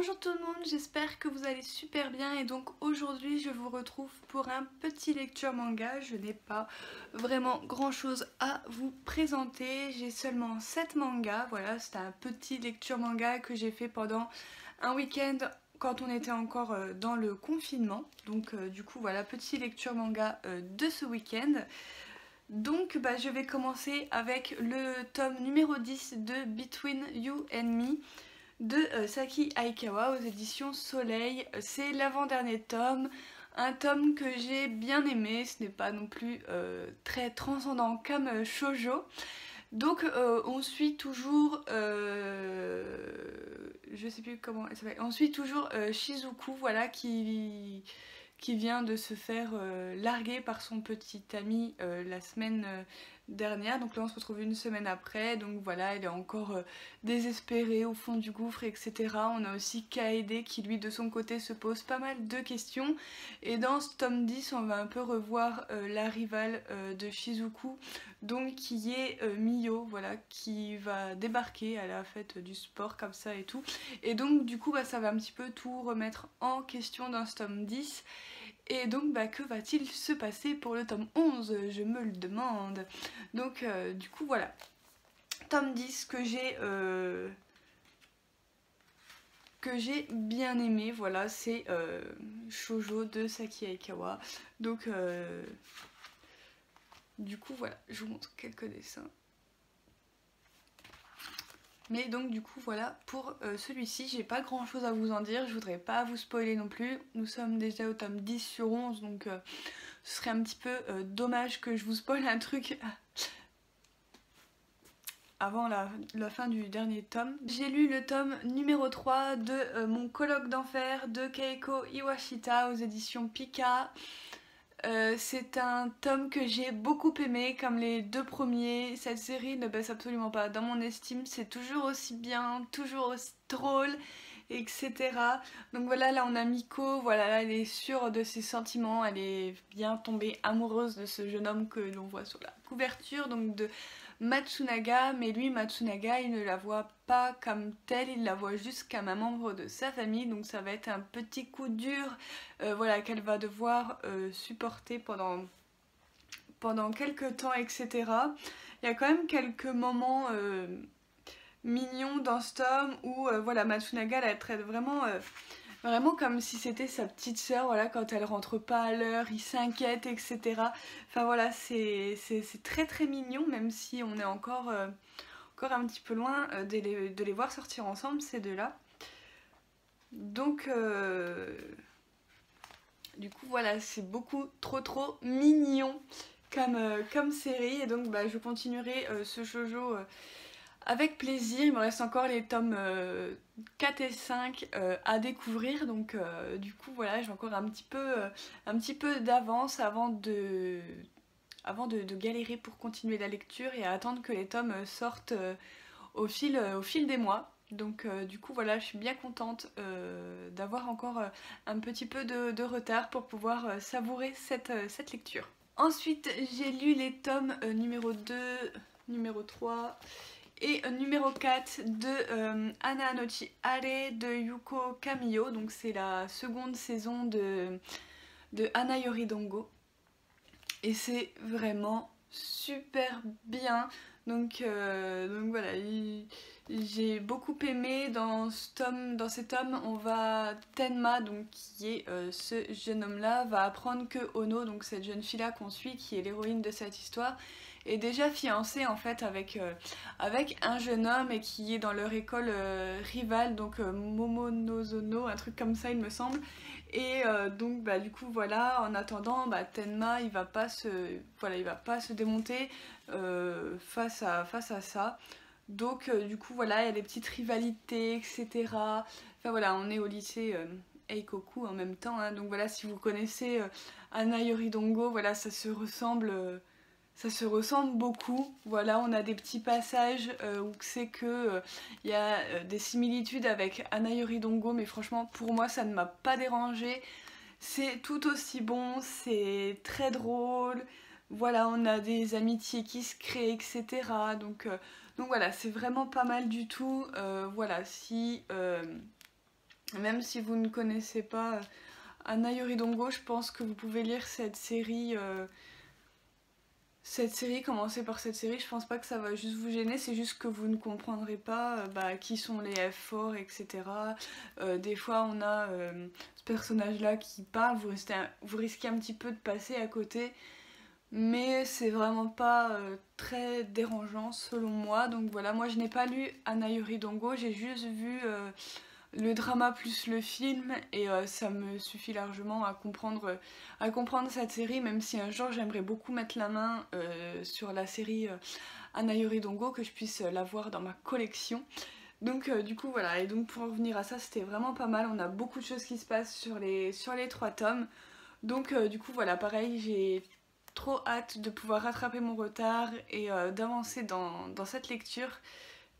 Bonjour tout le monde, j'espère que vous allez super bien et donc aujourd'hui je vous retrouve pour un petit lecture manga. Je n'ai pas vraiment grand chose à vous présenter, j'ai seulement 7 mangas, voilà, c'est un petit lecture manga que j'ai fait pendant un week-end quand on était encore dans le confinement. Donc du coup voilà, petit lecture manga de ce week-end. Donc je vais commencer avec le tome numéro 10 de Between You and Me de Saki Aikawa aux éditions Soleil. C'est l'avant-dernier tome, un tome que j'ai bien aimé, ce n'est pas non plus très transcendant comme shoujo. Donc on suit toujours, je sais plus comment elle s'appelle, on suit toujours Shizuku, voilà, qui vient de se faire larguer par son petit ami la semaine dernière. Donc là on se retrouve une semaine après, donc voilà, elle est encore désespérée au fond du gouffre, etc. On a aussi Kaede qui lui de son côté se pose pas mal de questions. Et dans ce tome 10 on va un peu revoir la rivale de Shizuku, donc qui est Miyo, voilà, qui va débarquer à la fête du sport comme ça et tout. Et donc du coup ça va un petit peu tout remettre en question dans ce tome 10. Et donc que va-t-il se passer pour le tome 11? Je me le demande. Donc du coup voilà, tome 10 que j'ai bien aimé, voilà, c'est Shoujo de Saki Aikawa. Donc du coup voilà, je vous montre quelques dessins. Mais donc du coup voilà pour celui-ci, j'ai pas grand chose à vous en dire, je voudrais pas vous spoiler non plus. Nous sommes déjà au tome 10 sur 11, donc ce serait un petit peu dommage que je vous spoile un truc avant la fin du dernier tome. J'ai lu le tome numéro 3 de Mon colloque d'enfer de Keiko Iwashita aux éditions Pika. C'est un tome que j'ai beaucoup aimé, comme les deux premiers. Cette série ne baisse absolument pas. Dans mon estime, c'est toujours aussi bien, toujours aussi drôle, etc. Donc voilà, là on a Miko, voilà, là elle est sûre de ses sentiments, elle est bien tombée amoureuse de ce jeune homme que l'on voit sur la couverture, donc de Matsunaga, mais lui Matsunaga il ne la voit pas comme telle, il la voit juste comme un membre de sa famille, donc ça va être un petit coup dur voilà, qu'elle va devoir supporter pendant quelques temps, etc. Il y a quand même quelques moments mignons dans ce tome où voilà, Matsunaga la traite vraiment comme si c'était sa petite sœur, voilà, quand elle rentre pas à l'heure, il s'inquiète, etc. Enfin voilà, c'est très très mignon, même si on est encore un petit peu loin de les voir sortir ensemble, ces deux-là. Donc, du coup, voilà, c'est beaucoup trop mignon comme série. Et donc, je continuerai ce shoujo avec plaisir. Il me reste encore les tomes 4 et 5 à découvrir, donc du coup voilà, j'ai encore un petit peu d'avance avant de galérer pour continuer la lecture et à attendre que les tomes sortent au fil des mois. Donc du coup voilà, je suis bien contente d'avoir encore un petit peu de retard pour pouvoir savourer cette lecture. Ensuite j'ai lu les tomes numéro 2, numéro 3 et numéro 4 de Ana Nochi Are de Yuko Kamiyo, donc c'est la seconde saison de Ana Yoridongo. Et c'est vraiment super bien. Donc voilà, j'ai beaucoup aimé dans ces tomes. On va Tenma, donc qui est ce jeune homme là, va apprendre que Ono, donc cette jeune fille là qu'on suit, qui est l'héroïne de cette histoire, est déjà fiancée en fait avec un jeune homme et qui est dans leur école rivale, donc Momonozono, un truc comme ça il me semble. Et donc du coup voilà, en attendant Tenma il va pas se démonter face à ça. Donc du coup voilà, il y a des petites rivalités, etc. Enfin voilà, on est au lycée Eikoku en même temps, hein. Donc voilà, si vous connaissez Ana Yoridongo, voilà, ça se ressemble beaucoup. Voilà, on a des petits passages où c'est que il y a des similitudes avec Ana Yoridongo, mais franchement pour moi ça ne m'a pas dérangé. C'est tout aussi bon, c'est très drôle. Voilà, on a des amitiés qui se créent, etc. Donc voilà, c'est vraiment pas mal du tout. Voilà, si Même si vous ne connaissez pas Anna Yoridongo, je pense que vous pouvez lire cette série. Commencer par cette série, je pense pas que ça va juste vous gêner, c'est juste que vous ne comprendrez pas qui sont les F forts, etc. Des fois on a ce personnage-là qui parle, vous risquez un petit peu de passer à côté, mais c'est vraiment pas très dérangeant selon moi. Donc voilà, moi je n'ai pas lu Anna Yoridongo, j'ai juste vu le drama plus le film et ça me suffit largement à comprendre cette série, même si un jour j'aimerais beaucoup mettre la main sur la série Anna Yoridongo, que je puisse la voir dans ma collection. Donc du coup voilà, et donc pour revenir à ça, c'était vraiment pas mal, on a beaucoup de choses qui se passent sur les 3 tomes. Donc du coup voilà, pareil, j'ai trop hâte de pouvoir rattraper mon retard et d'avancer dans cette lecture,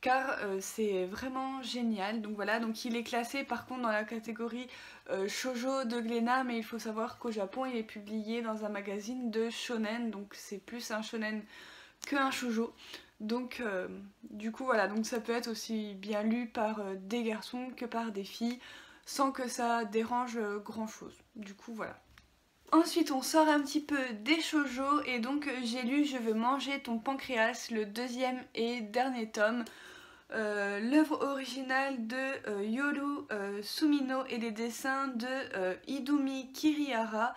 car c'est vraiment génial. Donc voilà, donc il est classé par contre dans la catégorie shoujo de Glénat, mais il faut savoir qu'au Japon il est publié dans un magazine de shonen, donc c'est plus un shonen qu'un shoujo. Donc du coup voilà, donc ça peut être aussi bien lu par des garçons que par des filles, sans que ça dérange grand chose. Du coup voilà. Ensuite on sort un petit peu des shoujo et donc j'ai lu Je veux manger ton pancréas, le 2e et dernier tome. L'œuvre originale de Yoru Sumino et les dessins de Idumi Kirihara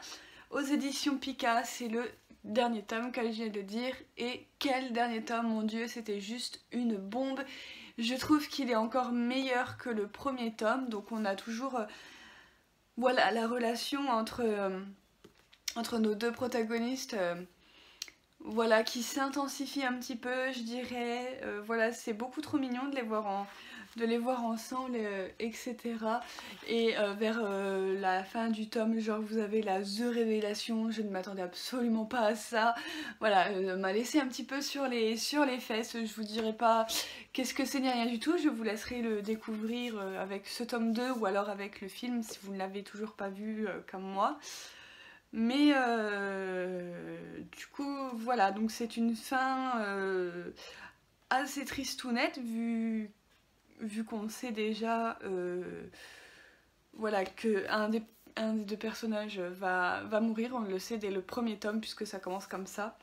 aux éditions Pika. C'est le dernier tome, comme je viens de le dire. Et quel dernier tome, mon dieu, c'était juste une bombe. Je trouve qu'il est encore meilleur que le premier tome. Donc on a toujours voilà, la relation entre nos deux protagonistes. Voilà, qui s'intensifie un petit peu, je dirais. Voilà, c'est beaucoup trop mignon de les voir ensemble, etc. Et vers la fin du tome, genre vous avez la The Révélation, je ne m'attendais absolument pas à ça. Voilà, m'a laissé un petit peu sur les fesses. Je vous dirai pas qu'est-ce que c'est ni rien du tout, je vous laisserai le découvrir avec ce tome 2 ou alors avec le film si vous ne l'avez toujours pas vu comme moi. Mais du coup, voilà, donc c'est une fin assez tristounette vu qu'on sait déjà voilà, que un des deux personnages va mourir, on le sait dès le premier tome puisque ça commence comme ça.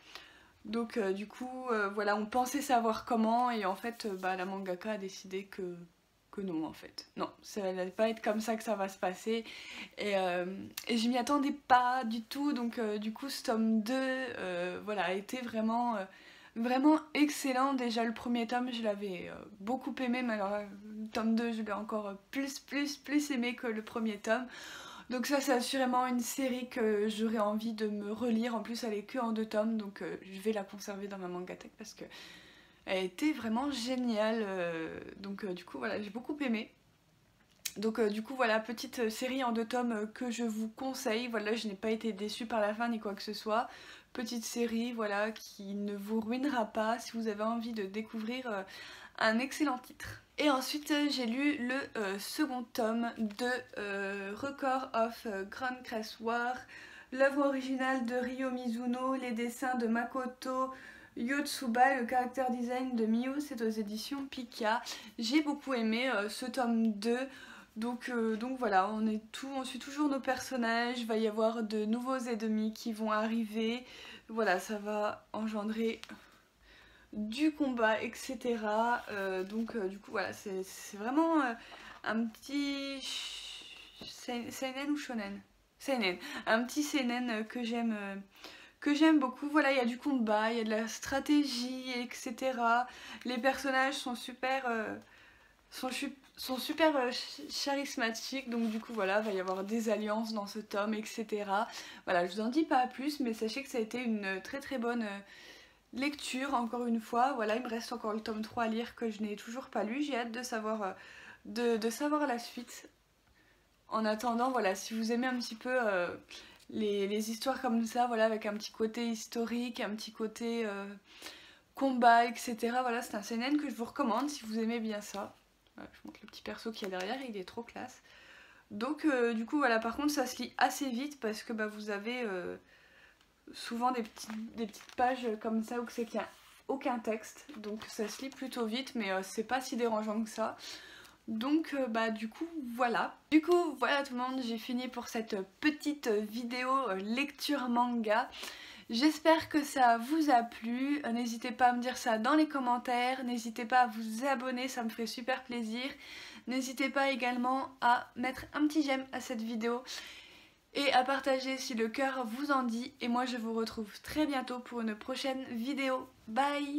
Donc du coup, voilà, on pensait savoir comment et en fait, la mangaka a décidé que non en fait. Non, ça n'allait pas être comme ça que ça va se passer. Et je m'y attendais pas du tout, donc du coup ce tome 2 voilà, a été vraiment, vraiment excellent. Déjà le premier tome je l'avais beaucoup aimé, mais alors le tome 2 je l'ai encore plus aimé que le premier tome. Donc ça c'est assurément une série que j'aurais envie de me relire. En plus elle est que en 2 tomes, donc je vais la conserver dans ma mangatech parce que elle était vraiment géniale. Donc du coup voilà, j'ai beaucoup aimé. Donc du coup voilà, petite série en 2 tomes que je vous conseille. Voilà, je n'ai pas été déçue par la fin ni quoi que ce soit. Petite série, voilà, qui ne vous ruinera pas si vous avez envie de découvrir un excellent titre. Et ensuite j'ai lu le second tome de Record of Grand Crest War, l'œuvre originale de Ryo Mizuno, les dessins de Makoto Yotsuba, le character design de Miu, c'est aux éditions Pika. J'ai beaucoup aimé ce tome 2. Donc voilà, on suit toujours nos personnages, il va y avoir de nouveaux ennemis qui vont arriver. Voilà, ça va engendrer du combat, etc. Du coup voilà, c'est vraiment un petit seinen ou shonen, seinen, un petit seinen que j'aime beaucoup. Voilà, il y a du combat, il y a de la stratégie, etc. Les personnages sont super charismatiques, donc du coup voilà, il va y avoir des alliances dans ce tome, etc. Voilà, je vous en dis pas plus, mais sachez que ça a été une très très bonne lecture, encore une fois. Voilà, il me reste encore le tome 3 à lire que je n'ai toujours pas lu. J'ai hâte de savoir, de savoir la suite. En attendant, voilà, si vous aimez un petit peu les histoires comme ça, voilà, avec un petit côté historique, un petit côté combat, etc. Voilà, c'est un seinen que je vous recommande si vous aimez bien ça. Voilà, je vous montre le petit perso qu'il y a derrière, il est trop classe. Donc du coup, voilà, par contre, ça se lit assez vite parce que vous avez souvent des petites pages comme ça où c'est qu'il n'y a aucun texte, donc ça se lit plutôt vite, mais c'est pas si dérangeant que ça. Donc du coup voilà. Du coup voilà tout le monde, j'ai fini pour cette petite vidéo lecture manga. J'espère que ça vous a plu, n'hésitez pas à me dire ça dans les commentaires, n'hésitez pas à vous abonner, ça me ferait super plaisir. N'hésitez pas également à mettre un petit j'aime à cette vidéo et à partager si le cœur vous en dit. Et moi je vous retrouve très bientôt pour une prochaine vidéo. Bye!